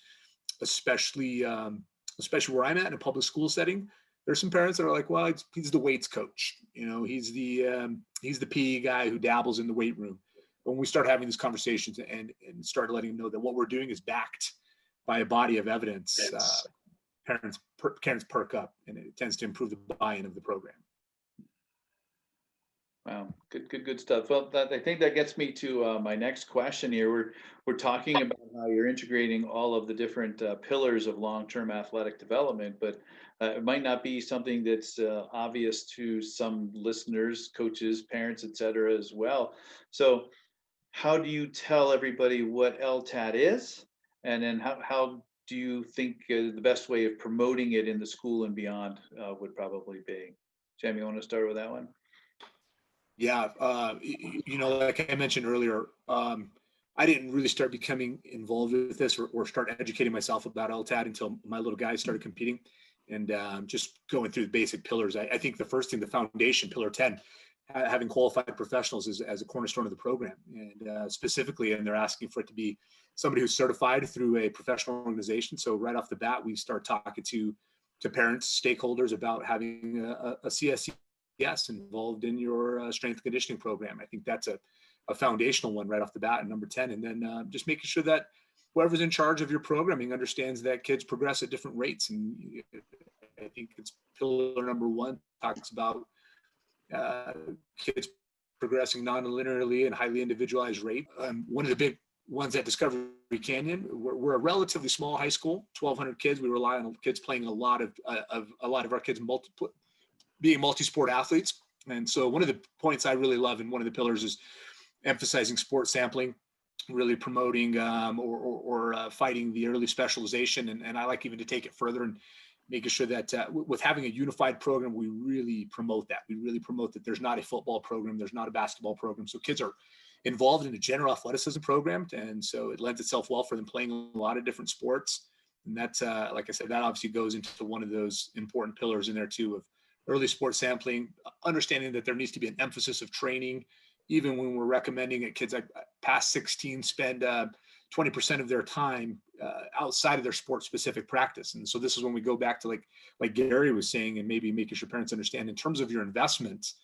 especially where I'm at in a public school setting, there's some parents that are like, well, he's the weights coach. He's the PE guy who dabbles in the weight room. When we start having these conversations and start letting them know that what we're doing is backed by a body of evidence, parents perk up, and it tends to improve the buy-in of the program. Wow, good stuff. Well, I think that gets me to my next question here. We're talking about how you're integrating all of the different pillars of long-term athletic development, but it might not be something that's obvious to some listeners, coaches, parents, et cetera, as well. So how do you tell everybody what LTAD is? And then how do you think the best way of promoting it in the school and beyond would probably be? Sam, you want to start with that one? Yeah, like I mentioned earlier, I didn't really start becoming involved with this or start educating myself about LTAD until my little guys started competing, and just going through the basic pillars. I think the first thing, the foundation, pillar 10, having qualified professionals as a cornerstone of the program, and specifically, and they're asking for it to be somebody who's certified through a professional organization. So right off the bat, we start talking to parents, stakeholders about having a CSE involved in your strength and conditioning program. I think that's a foundational one right off the bat, and number 10. And then just making sure that whoever's in charge of your programming understands that kids progress at different rates. And I think it's pillar number 1, talks about kids progressing non-linearly and highly individualized rate. One of the big ones at Discovery Canyon, we're a relatively small high school, 1,200 kids. We rely on kids playing a lot of our kids being multi-sport athletes. And so one of the points I really love, and one of the pillars, is emphasizing sport sampling, really promoting or fighting the early specialization. And I like even to take it further and making sure that with having a unified program, we really promote that. We really promote that there's not a football program, there's not a basketball program. So kids are involved in a general athleticism program. And so it lends itself well for them playing a lot of different sports. And that's, like I said, that obviously goes into one of those important pillars in there too, of early sport sampling, understanding that there needs to be an emphasis of training, even when we're recommending that kids past 16 spend 20% of their time outside of their sport specific practice. And so this is when we go back to like Gary was saying, and maybe making sure parents understand in terms of your investments,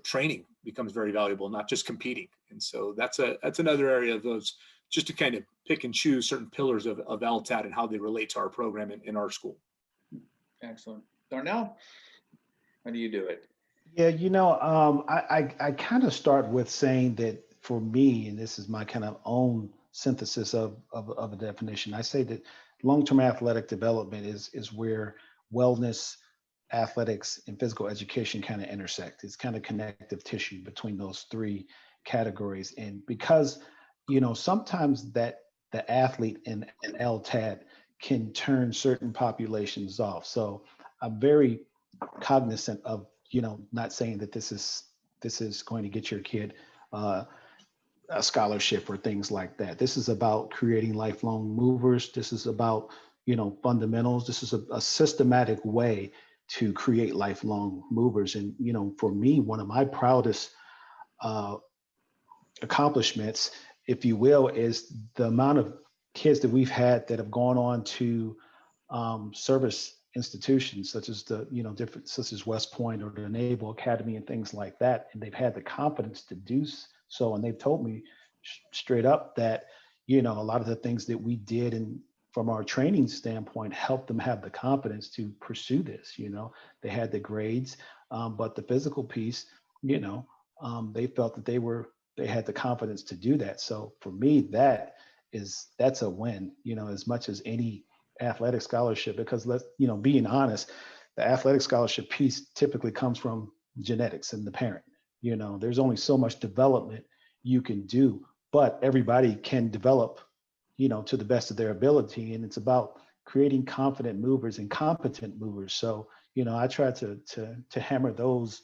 training becomes very valuable, not just competing. And so that's another area of those, just to kind of pick and choose certain pillars of LTAD and how they relate to our program in our school. Excellent. Darnell, how do you do it? Yeah, I kind of start with saying that for me, and this is my kind of own synthesis of a definition, I say that long-term athletic development is where wellness, athletics, and physical education kind of intersect. It's kind of connective tissue between those 3 categories. And because, sometimes that the athlete in LTAD can turn certain populations off. So I'm very cognizant of, not saying that this is going to get your kid a scholarship or things like that. This is about creating lifelong movers. This is about, fundamentals. This is a systematic way to create lifelong movers. And, for me, one of my proudest accomplishments, if you will, is the amount of kids that we've had that have gone on to service institutions such as such as West Point or the Naval Academy and things like that, and they've had the confidence to do so. And they've told me straight up that a lot of the things that we did and from our training standpoint helped them have the confidence to pursue this. They had the grades, but the physical piece, they felt that they had the confidence to do that. So for me, that's a win. As much as any athletic scholarship, because being honest, the athletic scholarship piece typically comes from genetics and the parent. There's only so much development you can do, but everybody can develop, to the best of their ability. And it's about creating confident movers and competent movers. So, I try to hammer those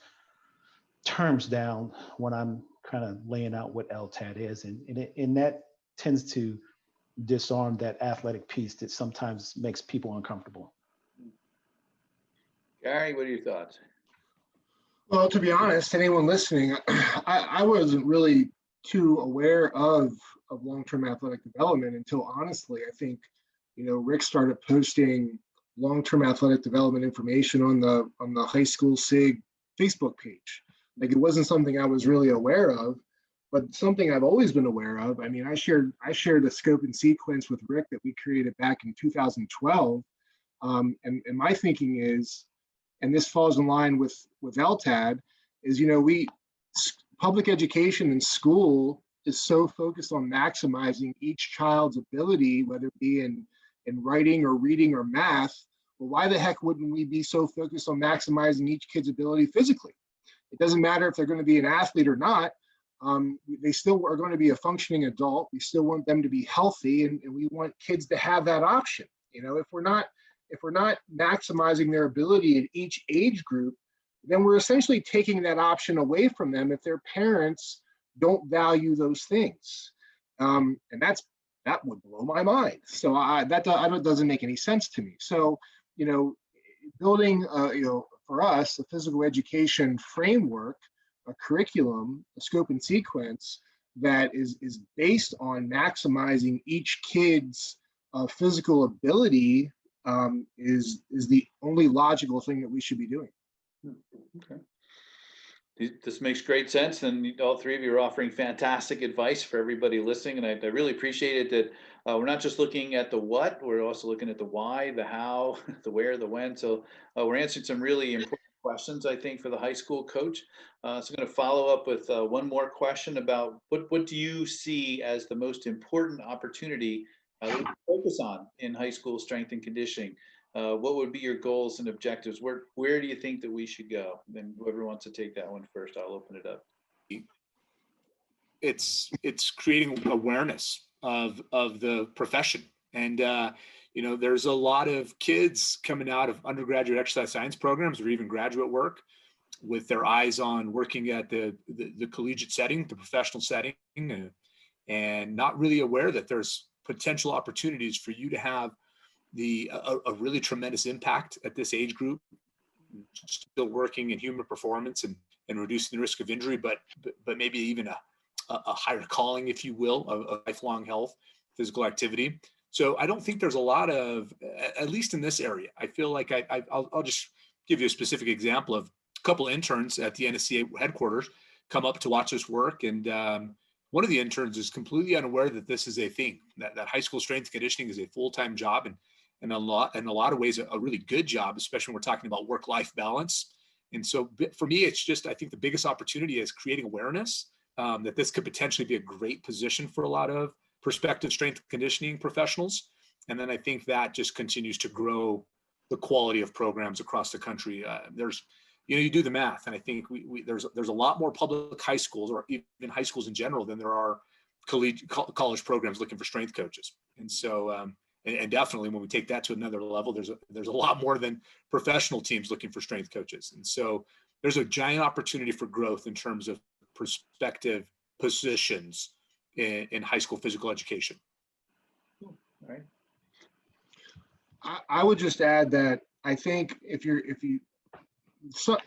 terms down when I'm kind of laying out what LTAD is, and that tends to disarm that athletic piece that sometimes makes people uncomfortable. Gary, what are your thoughts? Well, to be honest, anyone listening, I wasn't really too aware of long-term athletic development until, honestly, I think, Rick started posting long-term athletic development information on the high school SIG Facebook page. Like, it wasn't something I was really aware of, but something I've always been aware of. I mean, I shared a scope and sequence with Rick that we created back in 2012. And my thinking is, and this falls in line with LTAD, is, public education in school is so focused on maximizing each child's ability, whether it be in writing or reading or math. Well, why the heck wouldn't we be so focused on maximizing each kid's ability physically? It doesn't matter if they're going to be an athlete or not. They still are going to be a functioning adult. We still want them to be healthy, and we want kids to have that option. If we're not maximizing their ability in each age group, then we're essentially taking that option away from them if their parents don't value those things. And that would blow my mind. So that doesn't make any sense to me. So, building, for us, a physical education framework, a curriculum, a scope and sequence that is based on maximizing each kid's physical ability is the only logical thing that we should be doing. Okay. This makes great sense, and all three of you are offering fantastic advice for everybody listening, and I really appreciate it that we're not just looking at the what, we're also looking at the why, the how, the where, the when. So we're answering some really important questions, I think, for the high school coach. So I'm going to follow up with one more question about what do you see as the most important opportunity that we focus on in high school strength and conditioning? What would be your goals and objectives? Where do you think that we should go? Then whoever wants to take that one first, I'll open it up. It's creating awareness of the profession. And, there's a lot of kids coming out of undergraduate exercise science programs or even graduate work with their eyes on working at the collegiate setting, the professional setting, and not really aware that there's potential opportunities for you to have a really tremendous impact at this age group, still working in human performance and reducing the risk of injury, but maybe even a higher calling, if you will, of lifelong health, physical activity. So I don't think there's a lot of, at least in this area, I feel like I'll just give you a specific example of a couple interns at the NSCA headquarters come up to watch us work. And one of the interns is completely unaware that this is a thing, that high school strength conditioning is a full-time job, and in a lot of ways, a really good job, especially when we're talking about work-life balance. And so for me, it's just, I think the biggest opportunity is creating awareness that this could potentially be a great position for a lot of prospective strength conditioning professionals. And then I think that just continues to grow the quality of programs across the country. You do the math, and I think there's a lot more public high schools, or even high schools in general, than there are college programs looking for strength coaches. And so, and definitely when we take that to another level, there's a lot more than professional teams looking for strength coaches. And so there's a giant opportunity for growth in terms of prospective positions in high school physical education. All right. I would just add that I think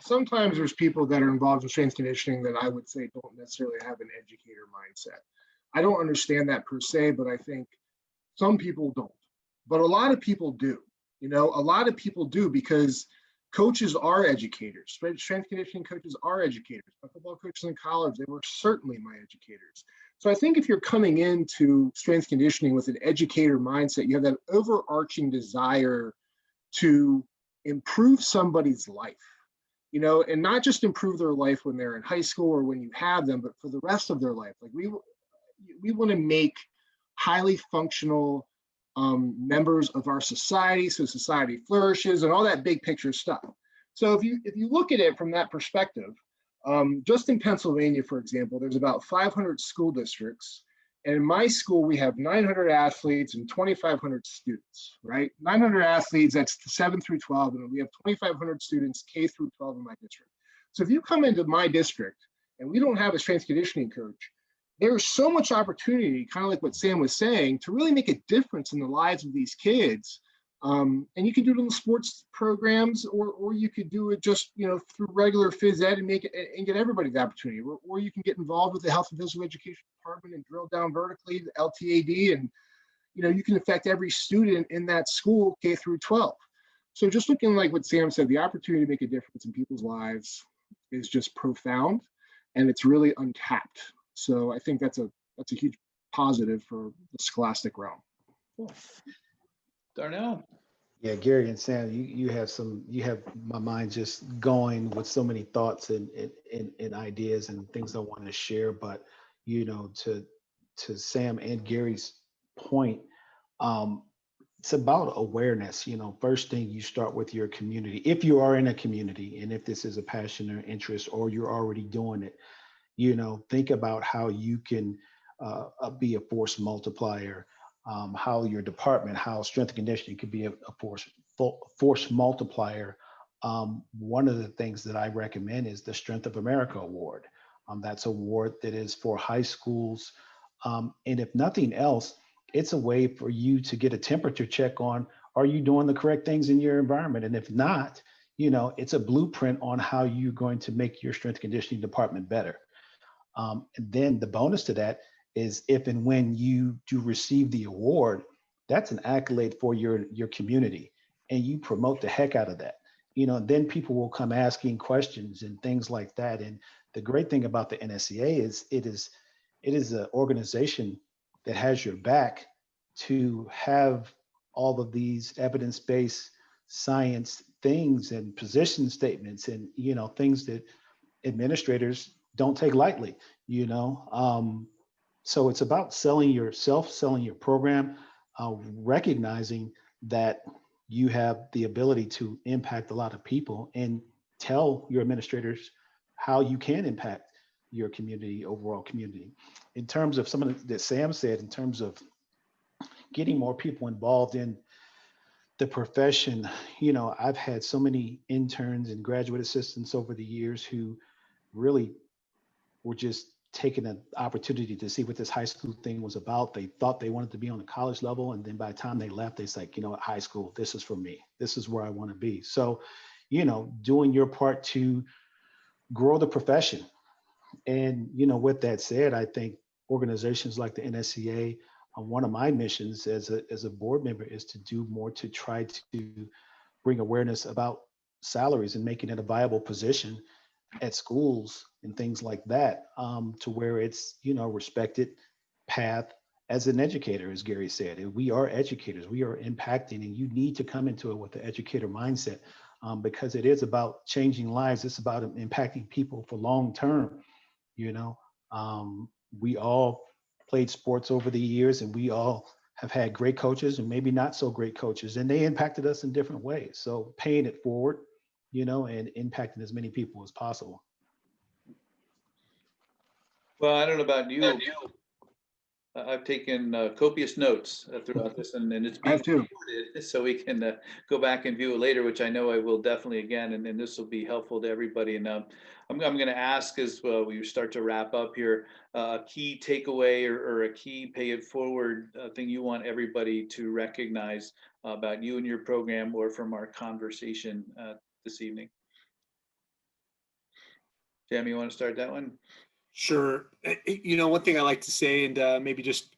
sometimes there's people that are involved in strength conditioning that I would say don't necessarily have an educator mindset. I don't understand that per se, but I think some people don't. But a lot of people do. A lot of people do, because coaches are educators. Strength conditioning coaches are educators. My football coaches in college, they were certainly my educators. So I think if you're coming into strength conditioning with an educator mindset, you have that overarching desire to improve somebody's life, and not just improve their life when they're in high school or when you have them, but for the rest of their life. Like we want to make highly functional members of our society, so society flourishes and all that big picture stuff. So if you look at it from that perspective, just in Pennsylvania, for example, there's about 500 school districts, and in my school we have 900 athletes and 2,500 students. Right, 900 athletes, that's 7 through 12, and we have 2,500 students K through 12 in my district. So if you come into my district and we don't have a strength conditioning coach, there's so much opportunity, kind of like what Sam was saying, to really make a difference in the lives of these kids. And you can do it in the sports programs, or you could do it just, through regular phys ed and make it and get everybody the opportunity. Or you can get involved with the health and physical education department and drill down vertically the LTAD, and you can affect every student in that school, K through 12. So just looking like what Sam said, the opportunity to make a difference in people's lives is just profound, and it's really untapped. So I think that's a huge positive for the scholastic realm. Cool. Darnell. Yeah, Gary and Sam, you have my mind just going with so many thoughts and ideas and things I want to share. But to Sam and Gary's point, it's about awareness. First thing, you start with your community. If you are in a community, and if this is a passion or interest, or you're already doing it, think about how you can be a force multiplier. How your department, how strength and conditioning could be a force multiplier. One of the things that I recommend is the Strength of America Award. That's an award that is for high schools. And if nothing else, it's a way for you to get a temperature check on, are you doing the correct things in your environment? And if not, it's a blueprint on how you're going to make your strength and conditioning department better. And then the bonus to that is if and when you do receive the award, that's an accolade for your community, and you promote the heck out of that. Then people will come asking questions and things like that. And the great thing about the NSCA is it is an organization that has your back to have all of these evidence-based science things and position statements and things that administrators don't take lightly. So it's about selling yourself, selling your program, recognizing that you have the ability to impact a lot of people, and tell your administrators how you can impact your community, overall community. In terms of some of that Sam said, in terms of getting more people involved in the profession, I've had so many interns and graduate assistants over the years who really were just taking an opportunity to see what this high school thing was about. They thought they wanted to be on the college level, and then by the time they left, it's like, high school, this is for me. This is where I want to be. So, doing your part to grow the profession. And, with that said, I think organizations like the NSCA, one of my missions as a board member is to do more to try to bring awareness about salaries and making it a viable position at schools and things like that, to where it's, respected path as an educator, as Gary said. And we are educators, we are impacting, and you need to come into it with the educator mindset, because it is about changing lives. It's about impacting people for long term. We all played sports over the years, and we all have had great coaches and maybe not so great coaches, and they impacted us in different ways. So paying it forward, and impacting as many people as possible. Well, I don't know about you. I've taken copious notes throughout this, and it's I being have too. recorded, so we can go back and view it later, which I know I will definitely again, and this will be helpful to everybody. And I'm going to ask, as well, we start to wrap up here, a key takeaway or a key pay it forward thing you want everybody to recognize about you and your program, or from our conversation this evening. Jamie, you want to start that one? Sure. One thing I like to say, and maybe just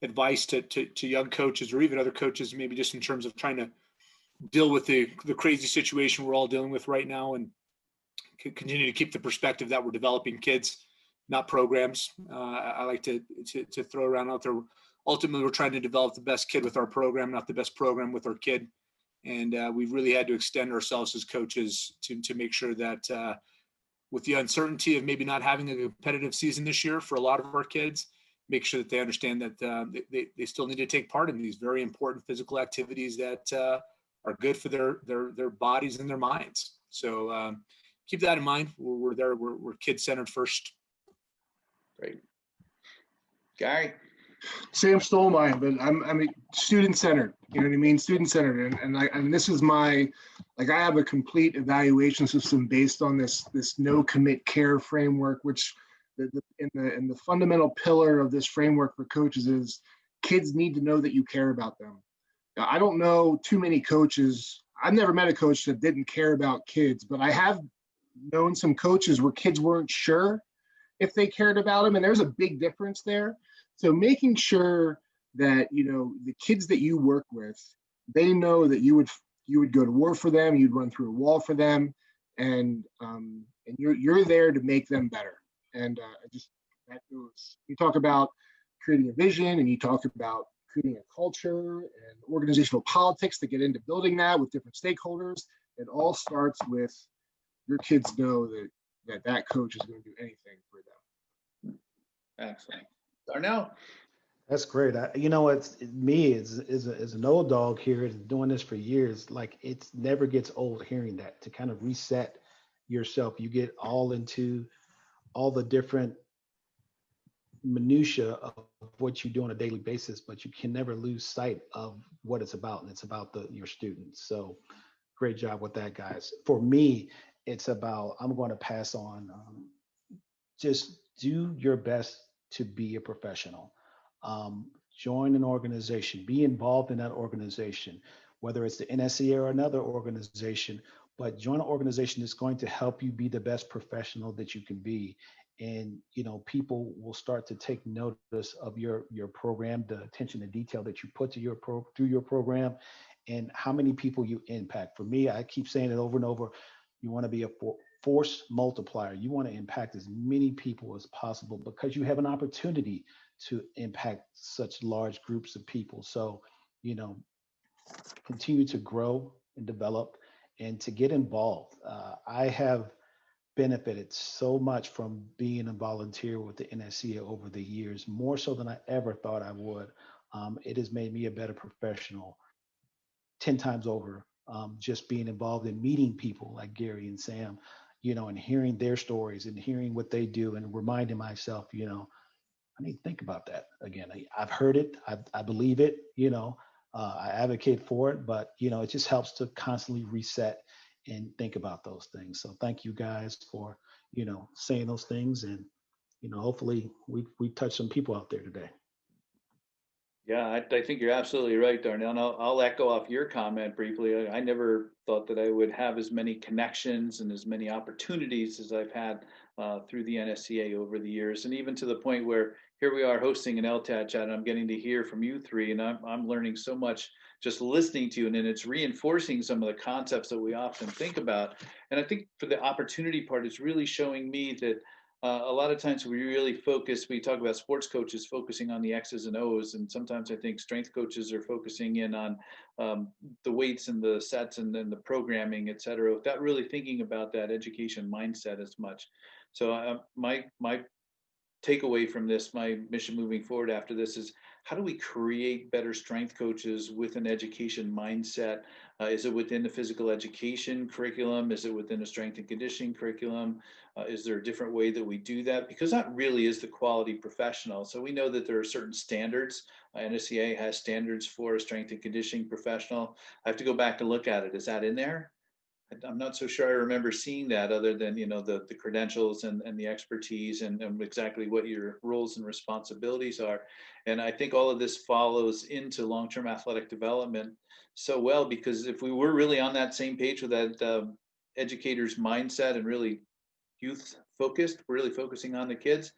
advice to young coaches, or even other coaches, maybe just in terms of trying to deal with the crazy situation we're all dealing with right now, and continue to keep the perspective that we're developing kids, not programs. I like to throw around out there. Ultimately, we're trying to develop the best kid with our program, not the best program with our kid. And we've really had to extend ourselves as coaches to make sure that with the uncertainty of maybe not having a competitive season this year for a lot of our kids, make sure that they understand that they still need to take part in these very important physical activities that are good for their bodies and their minds. So keep that in mind. We're there. We're kid-centered first. Great. Gary? Sam stole mine, but I'm student centered. You know what I mean? Student centered, and this is my, like, I have a complete evaluation system based on this no commit care framework, which in the fundamental pillar of this framework for coaches is kids need to know that you care about them. Now, I don't know too many coaches. I've never met a coach that didn't care about kids, but I have known some coaches where kids weren't sure if they cared about them, and there's a big difference there. So making sure that, you know, the kids that you work with, they know that you would go to war for them, you'd run through a wall for them, and you're there to make them better. And that goes. You talk about creating a vision, and you talk about creating a culture and organizational politics to get into building that with different stakeholders. It all starts with your kids know that coach is going to do anything for them. Excellent. Darnell? That's great. You know, it's me as an old dog here, doing this for years. Like, it never gets old hearing that, to kind of reset yourself. You get all into all the different minutia of what you do on a daily basis, but you can never lose sight of what it's about, and it's about your students. So, great job with that, guys. For me, it's about, I'm going to pass on, just do your best to be a professional. Join an organization, be involved in that organization, whether it's the NSCA or another organization, but join an organization that's going to help you be the best professional that you can be. And, you know, people will start to take notice of your program, the attention to detail that you put to through your program, and how many people you impact. For me, I keep saying it over and over, you want to be a force multiplier. You want to impact as many people as possible, because you have an opportunity to impact such large groups of people. So, you know, continue to grow and develop and to get involved. I have benefited so much from being a volunteer with the NSCA over the years, more so than I ever thought I would. It has made me a better professional 10 times over, just being involved in meeting people like Gary and Sam, you know, and hearing their stories and hearing what they do, and reminding myself, you know, I need to think about that again. I've heard it. I believe it, you know, I advocate for it, but, you know, it just helps to constantly reset and think about those things. So thank you guys for, you know, saying those things. And, you know, hopefully we've touched some people out there today. Yeah, I think you're absolutely right, Darnell. And I'll echo off your comment briefly. I never thought that I would have as many connections and as many opportunities as I've had through the NSCA over the years, and even to the point where here we are hosting an LTAD chat, and I'm getting to hear from you three, and I'm learning so much just listening to you, and then it's reinforcing some of the concepts that we often think about. And I think for the opportunity part, it's really showing me that a lot of times we talk about sports coaches focusing on the X's and O's, and sometimes I think strength coaches are focusing in on the weights and the sets and then the programming, et cetera, without really thinking about that education mindset as much. So my takeaway from this, my mission moving forward after this, is how do we create better strength coaches with an education mindset? Is it within the physical education curriculum? Is it within the strength and conditioning curriculum? Is there a different way that we do that? Because that really is the quality professional. So we know that there are certain standards. NSCA has standards for a strength and conditioning professional. I have to go back and look at it. Is that in there? I'm not so sure I remember seeing that, other than, you know, the credentials and the expertise and exactly what your roles and responsibilities are. And I think all of this follows into long-term athletic development so well, because if we were really on that same page with that educator's mindset and really youth focused, really focusing on the kids,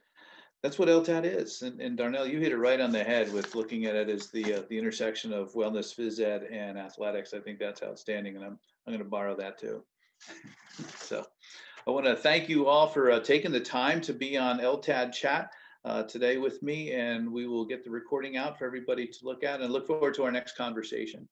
that's what LTAD is. And Darnell, you hit it right on the head with looking at it as the intersection of wellness, phys ed, and athletics. I think that's outstanding, and I'm going to borrow that too. So I want to thank you all for taking the time to be on LTAD chat today with me, and we will get the recording out for everybody to look at, and look forward to our next conversation.